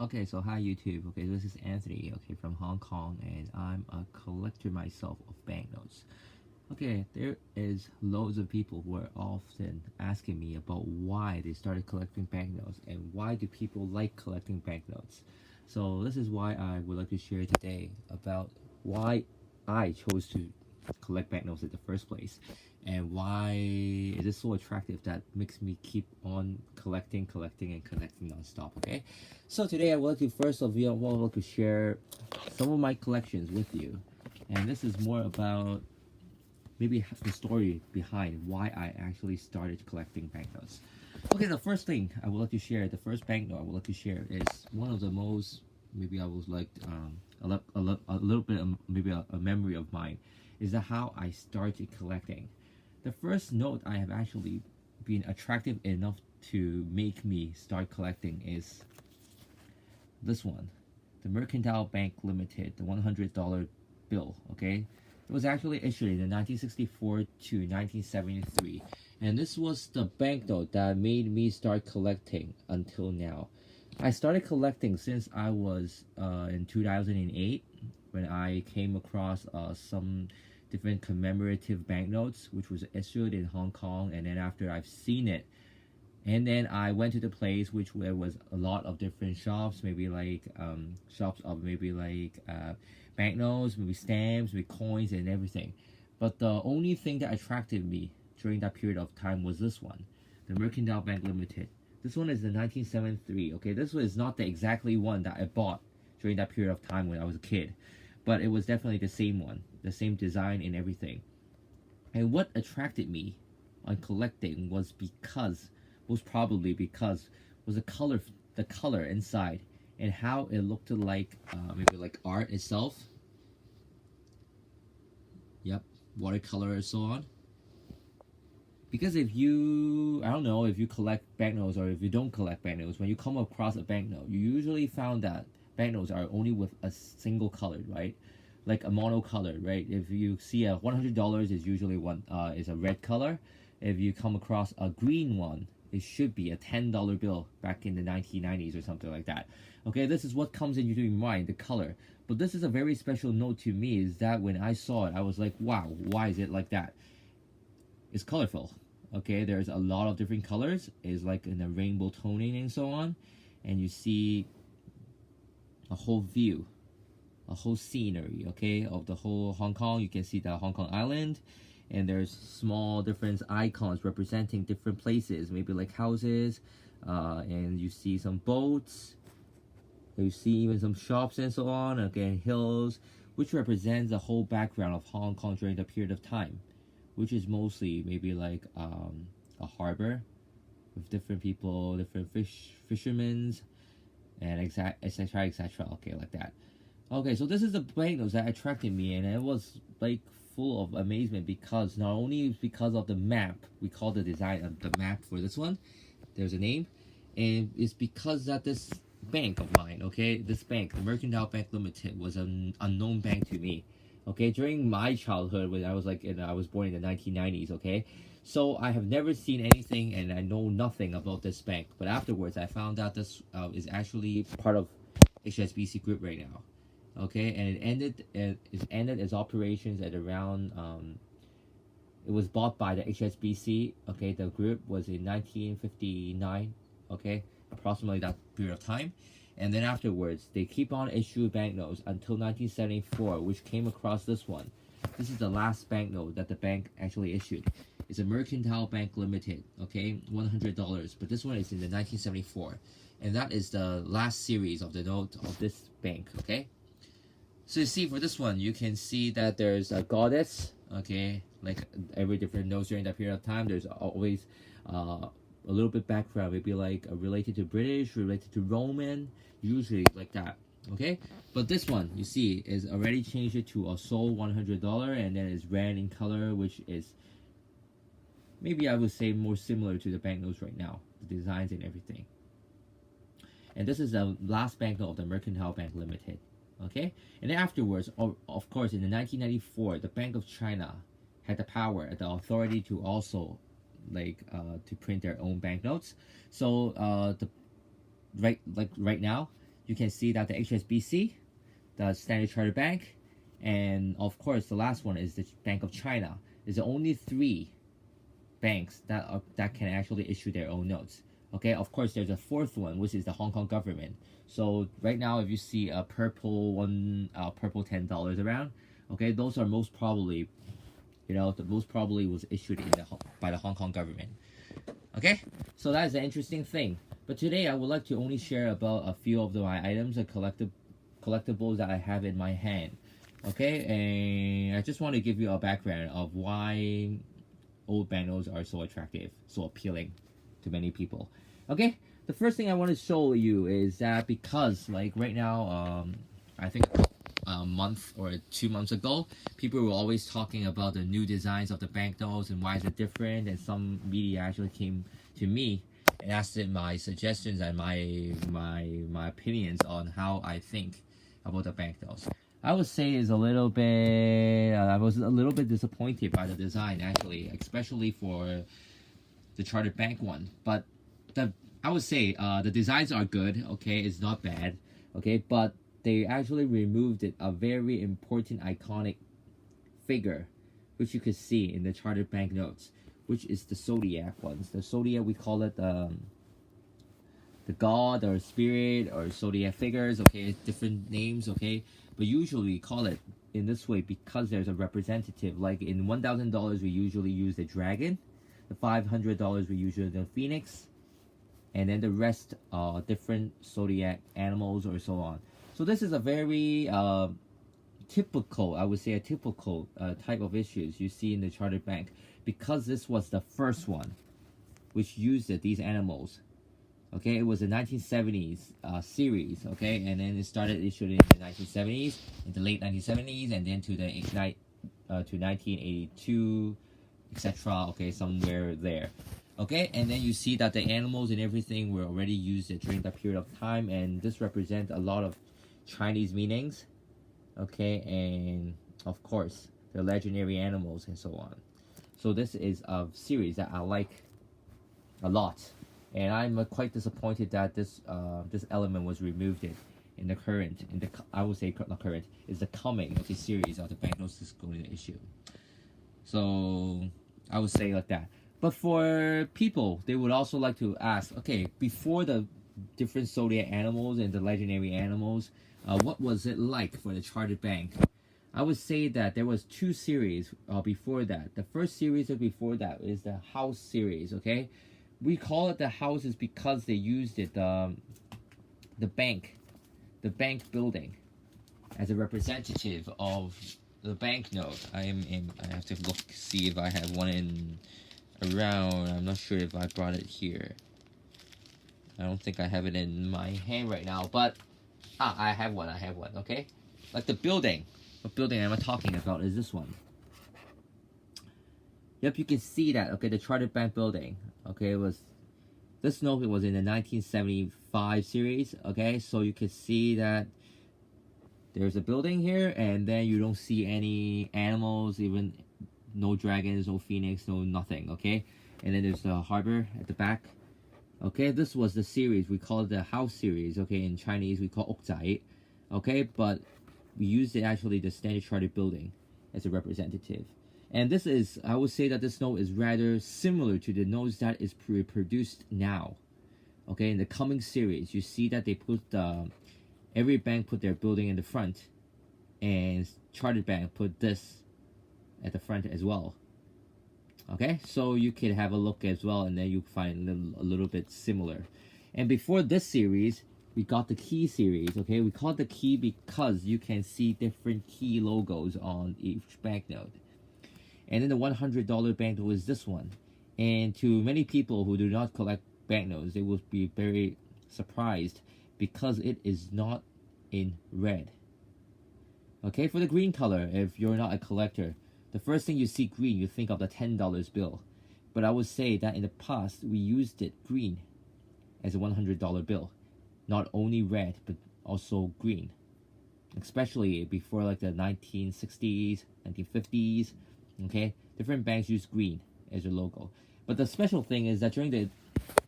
Okay, so hi YouTube. Okay, this is Anthony, okay, from Hong Kong, and I'm a collector myself of banknotes. Okay, there is loads of people who are often asking me about why they started collecting banknotes and why do people like collecting banknotes. So this is why I would like to share today about why I chose to collect banknotes in the first place and why it is so attractive that makes me keep on collecting and collecting non-stop. Okay, so today I would like to first of all want to share some of my collections with you, and this is more about maybe the story behind why I actually started collecting banknotes. Okay, the first thing I would like to share, the first banknote I would like to share is one of the most, maybe I was like a little bit of, maybe a memory of mine, is that how I started collecting. The first note I have actually been attractive enough to make me start collecting is this one, the Mercantile Bank Limited, the $100 bill. Okay, it was actually issued in 1964 to 1973, and this was the banknote that made me start collecting until now. I started collecting since I was in 2008 when I came across some different commemorative banknotes which was issued in Hong Kong, and then after I've seen it, and then I went to the place which there was a lot of different shops, maybe like shops of maybe like banknotes, maybe stamps, maybe coins and everything. But the only thing that attracted me during that period of time was this one, the Mercantile Bank Limited. This one is the 1973. Okay, this was not the exactly one that I bought during that period of time when I was a kid, but it was definitely the same one, the same design and everything. And what attracted me on collecting was most probably because was the color inside and how it looked like maybe like art itself. Yep, watercolor and so on. Because if you, I don't know if you collect banknotes or if you don't collect banknotes, when you come across a banknote, you usually found that banknotes are only with a single color, right? Like a monocolor, right? If you see a $100 is usually one is a red color. If you come across a green one, it should be a $10 bill back in the 1990s or something like that. Okay, this is what comes into your mind, the color. But this is a very special note to me, is that when I saw it, I was like, wow, why is it like that? It's colorful. Okay, there's a lot of different colors. It's like in a rainbow toning and so on. And you see a whole view, a whole scenery, okay, of the whole Hong Kong. You can see the Hong Kong Island, and there's small different icons representing different places, maybe like houses, and you see some boats, you see even some shops and so on, again hills, which represents the whole background of Hong Kong during the period of time, which is mostly maybe like a harbor with different people, different fishermen, and etc. Okay, like that. Okay, so this is the banknotes that attracted me, and it was like full of amazement because not only because of the map, we call the design of the map for this one, there's a name, and it's because that this bank of mine, okay, this bank, the Mercantile Bank Limited, was an unknown bank to me. Okay, during my childhood when I was like I was born in the 1990s. Okay, so I have never seen anything and I know nothing about this bank, but afterwards I found out this is actually part of HSBC group right now. Okay, and it ended its operations at around it was bought by the HSBC. Okay, the group was in 1959. Okay, approximately that period of time. And then afterwards, they keep on issuing banknotes until 1974, which came across this one. This is the last banknote that the bank actually issued. It's a Mercantile Bank Limited, okay, $100. But this one is in the 1974. And that is the last series of the note of this bank, okay? So you see for this one, you can see that there's a goddess, okay? Like every different notes during that period of time, there's always a little bit background, maybe like related to British, related to Roman, usually like that, okay? But this one, you see, is already changed it to a sole $100, and then it's red in color, which is maybe I would say more similar to the banknotes right now, the designs and everything. And this is the last banknote of the Mercantile Bank Limited, okay? And then afterwards, of course, in the 1994, the Bank of China had the power, the authority to also to print their own banknotes. So right now, you can see that the HSBC, the Standard Chartered Bank, and of course the last one is the Bank of China. There's only 3 banks that can actually issue their own notes. Okay, of course there's a 4th one, which is the Hong Kong government. So right now, if you see a purple $10 around, okay, those are most probably, most probably was issued by the Hong Kong government. Okay, so that is an interesting thing. But today I would like to only share about a few of my items and collectibles that I have in my hand. Okay, and I just want to give you a background of why old banknotes are so attractive, so appealing to many people. Okay, the first thing I want to show you is that because like right now, I think a month or 2 months ago, people were always talking about the new designs of the banknotes and why is it different, and some media actually came to me and asked my suggestions and my opinions on how I think about the banknotes. I would say is a little bit, I was a little bit disappointed by the design actually, especially for the Chartered Bank one. But I would say the designs are good, okay, it's not bad, okay, but they actually removed a very important iconic figure, which you could see in the Chartered Bank notes, which is the zodiac ones. The zodiac, we call it the god or spirit or zodiac figures, okay, different names, okay, but usually we call it in this way because there's a representative. Like in $1,000 we usually use the dragon, the $500 we usually the phoenix, and then the rest are different zodiac animals or so on. So this is a very typical, I would say a typical type of issues you see in the Chartered Bank, because this was the first one which used these animals. Okay, it was a 1970s series, okay, and then it started issuing in the 1970s, in the late 1970s, and then to 1982, etc. Okay, somewhere there. Okay, and then you see that the animals and everything were already used during that period of time, and this represents a lot of Chinese meanings. Okay, and of course the legendary animals and so on. So this is a series that I like a lot. And I'm quite disappointed that this element was removed in the current, I would say not current, is the coming of the series of the banknotes is going to issue. So I would say like that. But for people, they would also like to ask, okay, before the different zodiac animals and the legendary animals, what was it like for the Chartered Bank? I would say that there was 2 series before that. The first series before that is the house series, okay? We call it the houses because they used it, the bank building, as a representative of the banknote. I have to look, see if I have one around. I'm not sure if I brought it here. I don't think I have it in my hand right now, but I have one. Okay, like the building. What building am I talking about is this one. Yep, you can see that. Okay, the Chartered Bank building. Okay, this note was in the 1975 series. Okay, so you can see that there's a building here, and then you don't see any animals, even no dragons, no phoenix, no nothing. Okay, and then there's the harbor at the back. Okay, this was the series. We call it the house series. Okay, in Chinese we call Okzai. Okay, but we used it actually the Standard Chartered building as a representative. And this is, I would say that this note is rather similar to the notes that is produced now. Okay, in the coming series, you see that they put every bank put their building in the front, and Chartered Bank put this at the front as well. Okay, so you can have a look as well, and then you find a little bit similar. And before this series, we got the key series. Okay, we call it the key because you can see different key logos on each banknote. And then the $100 banknote is this one. And to many people who do not collect banknotes, they will be very surprised because it is not in red. Okay, for the green color, if you're not a collector, the first thing you see green, you think of the $10 bill. But I would say that in the past, we used it green as a $100 bill. Not only red, but also green. Especially before like the 1960s, 1950s. Okay, different banks use green as their logo. But the special thing is that during the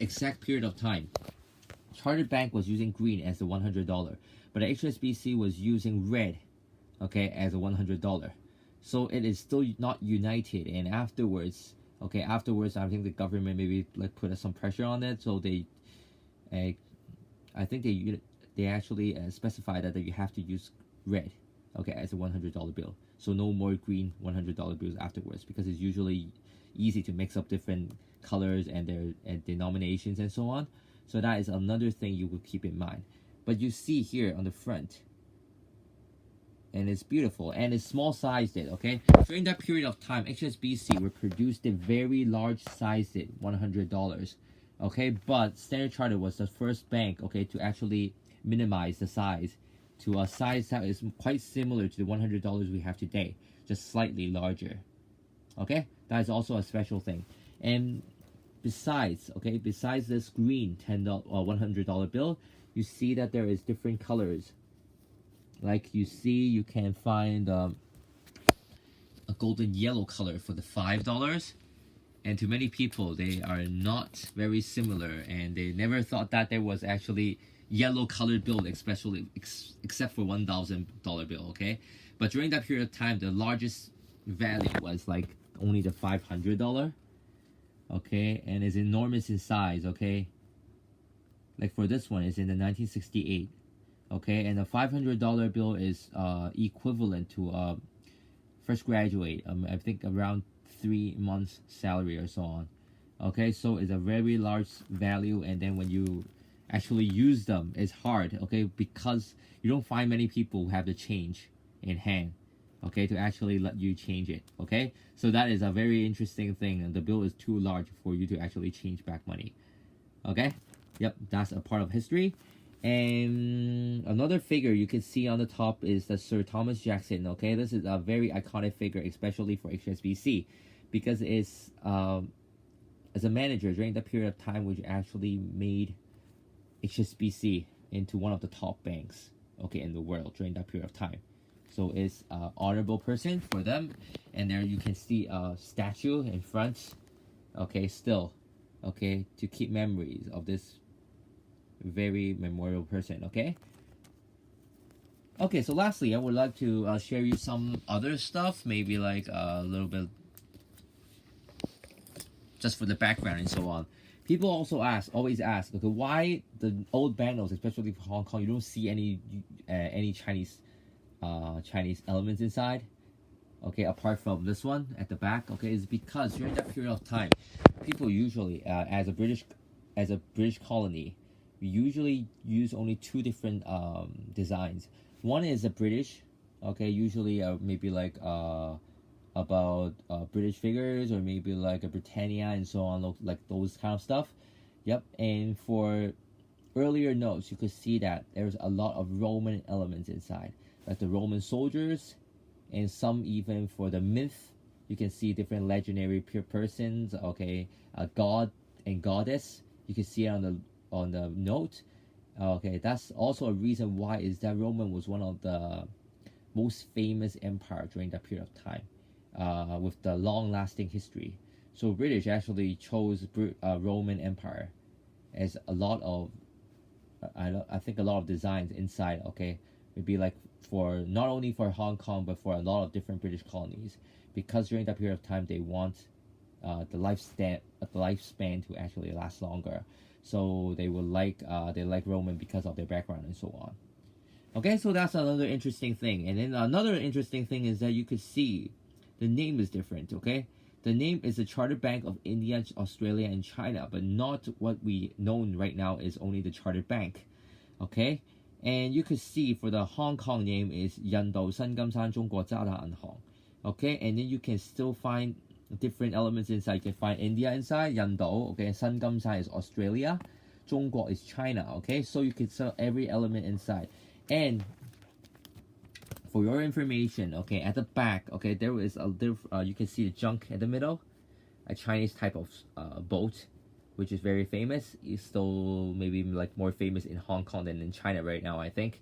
exact period of time, Chartered Bank was using green as the $100, but HSBC was using red, okay, as a $100. So it is still not united. And afterwards, I think the government maybe like put some pressure on it. So I think they actually specified that you have to use red, okay, as a $100 bill. So no more green $100 bills afterwards, because it's usually easy to mix up different colors and their denominations and so on. So that is another thing you will keep in mind. But you see here on the front, and it's beautiful, and it's small sized, okay? During that period of time, HSBC would produce the very large sized $100, okay? But Standard Chartered was the first bank, okay, to actually minimize the size to a size that is quite similar to the $100 we have today, just slightly larger, okay? That is also a special thing. And besides this green $100 bill, you see that there is different colors. Like you can find a golden yellow color for the $5, and to many people they are not very similar, and they never thought that there was actually yellow colored bill, especially except for $1,000 bill, okay? But during that period of time, the largest value was like only the $500, okay, and it's enormous in size, okay? Like for this one, it's in the 1968, okay, and the $500 bill is equivalent to a fresh graduate, I think around 3 months salary or so on, okay? So it's a very large value, and then when you actually use them, it's hard, okay, because you don't find many people who have the change in hand, okay, to actually let you change it, okay? So that is a very interesting thing, and the bill is too large for you to actually change back money, okay? Yep, that's a part of history. And another figure you can see on the top is the Sir Thomas Jackson, okay? This is a very iconic figure, especially for HSBC, because it's as a manager during that period of time, which actually made HSBC into one of the top banks, okay, in the world during that period of time. So it's an honorable person for them. And there you can see a statue in front, okay, still, okay, to keep memories of this very memorial person, okay? Okay, so lastly, I would like to share you some other stuff, maybe like a little bit just for the background and so on. People also always ask, okay, why the old banknotes, especially for Hong Kong, you don't see any Chinese elements inside, okay, apart from this one at the back, okay? Is because during that period of time, people usually, as a British colony, we usually use only 2 different designs. One is a British, okay, usually maybe like about British figures, or maybe like a Britannia and so on, like those kind of stuff. Yep. And for earlier notes, you could see that there's a lot of Roman elements inside, like the Roman soldiers, and some even for the myth, you can see different legendary persons, okay, a god and goddess. You can see it on the note, okay. That's also a reason why is that Roman was one of the most famous empire during that period of time, with the long-lasting history. So British actually chose Roman Empire as a lot of, I think a lot of designs inside, okay, maybe like for not only for Hong Kong but for a lot of different British colonies, because during that period of time they want the lifespan to actually last longer. So they would like Roman because of their background and so on. Okay, so that's another interesting thing. And then another interesting thing is that you could see the name is different, okay? The name is the Chartered Bank of India, Australia, and China, but not what we know right now is only the Chartered Bank, okay? And you could see for the Hong Kong name is 印度新金山中國渣打銀行, okay? And then you can still find different elements inside. You can find India inside, 印度, okay? 新金山 is Australia, 中國 is China, okay? So you can sell every element inside. And for your information, okay, at the back, okay, there is you can see the junk in the middle, a Chinese type of boat, which is very famous. It's still maybe like more famous in Hong Kong than in China right now, I think.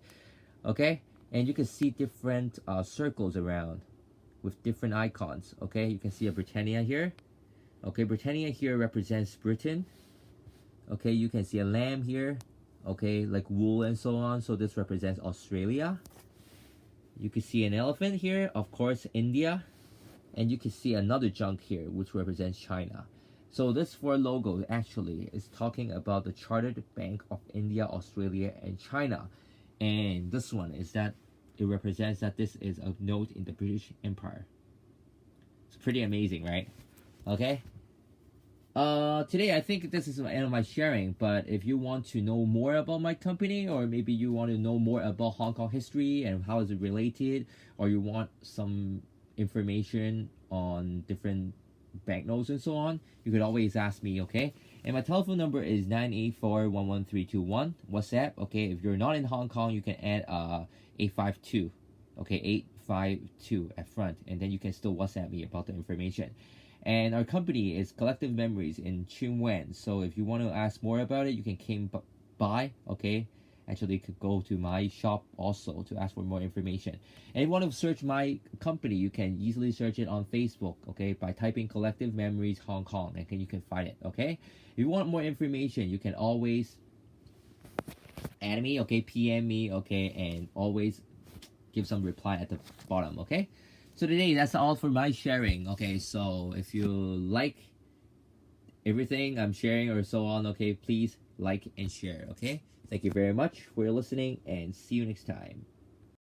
Okay, and you can see different circles around with different icons. Okay, you can see a Britannia here. Okay, Britannia here represents Britain. Okay, you can see a lamb here. okay, like wool and so on. So this represents Australia. You can see an elephant here, of course, India. And you can see another junk here, which represents China. So this 4 logo actually is talking about the Chartered Bank of India, Australia, and China. And this one is that it represents that this is a note in the British Empire. It's pretty amazing, right? Okay. Today I think this is the end of my sharing, but if you want to know more about my company, or maybe you want to know more about Hong Kong history and how is it related, or you want some information on different banknotes and so on, you could always ask me, okay? And my telephone number is 984-11321. WhatsApp, okay? If you're not in Hong Kong, you can add 852, okay? 852 at front, and then you can still WhatsApp me about the information. And our company is Collective Memories in Cheung. So if you want to ask more about it, you can come by, okay? Actually, you could go to my shop also to ask for more information. And if you want to search my company, you can easily search it on Facebook, okay, by typing Collective Memories Hong Kong, and you can find it, okay? If you want more information, you can always add me, okay, PM me, okay, and always give some reply at the bottom, okay? So today, that's all for my sharing, okay? So if you like everything I'm sharing or so on, okay, please like and share, okay? Thank you very much for listening, and see you next time.